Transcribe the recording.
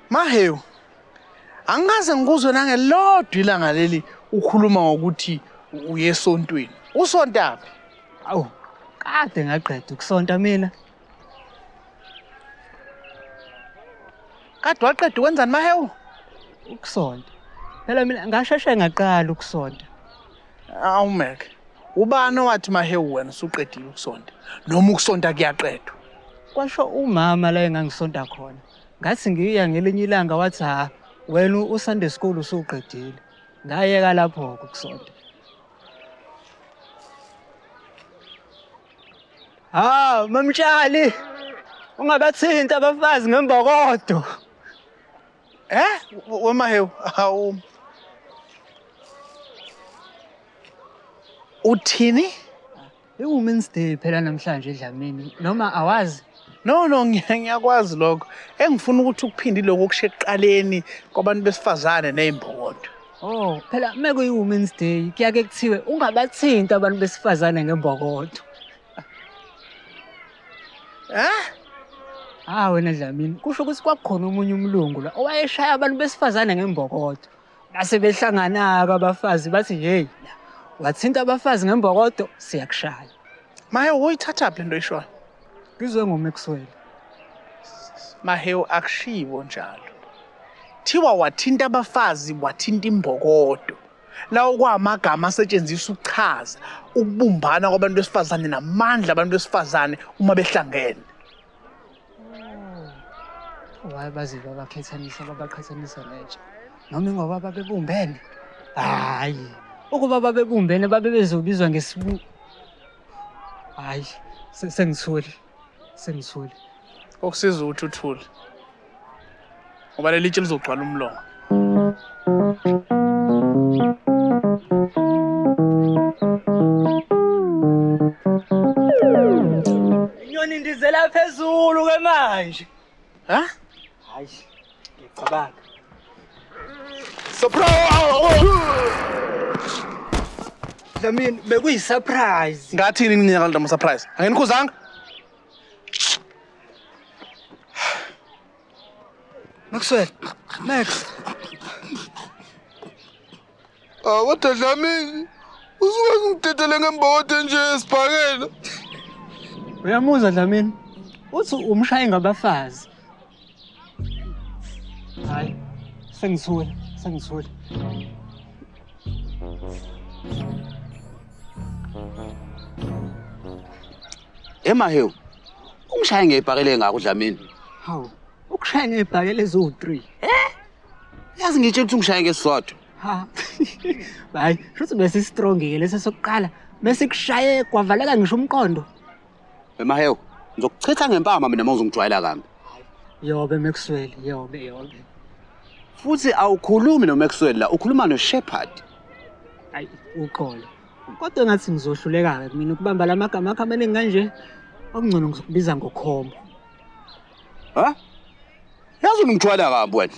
Mahewu, angikaze ngikuzwe nangelodwa ilanga leli ukhuluma ngokuthi uye esontweni. Usontaphi? Awu, kade ngaqeda ukusonta mina. Kade waqeda ukwenzani Mahewu? Ukusonta. Phela mina ngasheshe ngaqala ukusonta. Awumek. Ubani owathi Mahewu wena usuqedile ukusonta? Noma ukusonta kuyaqedwa? Kwasho umama la engangisonta khona. Ngathi ngiya ngelinye ilanga wathi wena uSunday school usuqedile. Ngayeka lapho ukusonta. Mamtshali. Ungabathinta abafazi ngembokodo. Wemahewu, hawu. Uthini? I-Women's Day phela namhlanje eDlamini. Noma awazi? No, ngiyakwazi lokho. Engifuna ukuthi ukuphinde lokho okushe eqaleni kwabantu besifazane nezimbokodo. Oh, phela mekuyi-Women's Day kuyake kuthiwe ungabathinta abantu besifazane ngembokodo. Wena Dlamini, kusho ukuthi kwakukhona omunye umlungu la owayeshaya abantu besifazane ngembokodo. Base behlangana-ke abafazi bathi hey, wathinta abafazi ngembokodo siyakushaya. Mahewu uyithathaphi lento oyishoyo? Ngizwe ngoMaxwell. Mahewu akushiwo njalo. Thiwa wathinta abafazi wathinta imbokodo. Lawo kwamagama asetshenziswa ukuchaza ukubumbana kwabantu besifazane namandla abantu besifazane uma behlangene. Waye baziva babaqhathanisa netshe. Noma ngoba babebumbene. Hayi, ukuba babebumbene babe bezobizwa ngesibu. Hayi, sengithule. Okusiza ukuthi uthule. Ngoba leli tshe lizogcwala umlomo. Inyoni ndizela phezulu ke manje. Hayi, ngicabanga. Surprise! Dlamini, bekuyi-surprise. Ngathini nginika lo surprise? Angenikhuzanga? Maxwell, Max. Kodwa Dlamini, usuke ngidedele ngembokodo nje esibhakela. Uyamuzwa Dlamini? Uthi umshaye ngabafazi. Hayi, sengithule. Mahewu, ungishaye ngebhakele ngako Dlamini. Hawu, ukushaya ngebhakele ezo-3. Yazi ngitshela ukuthi ungishaye ngesisodwa. Hayi, shothi bese strong-ke lesa sokuqala, bese kushaye kwavaleka ngisho umqondo. Mahewu, ngizokuchitha ngempama mina mawuzongijwayela kambi. Yobe Maxwell, yobe. Futhi awukhulumi noMaxwell la, ukhuluma noShepherd. Hayi, uqolo. Kodwa ngathi ngizohluleka-ke mina ukubamba lamagama akho amaningi kanje. Okungcono ngizokubiza ngokhombo. Yazi ungijwayela kambi wena.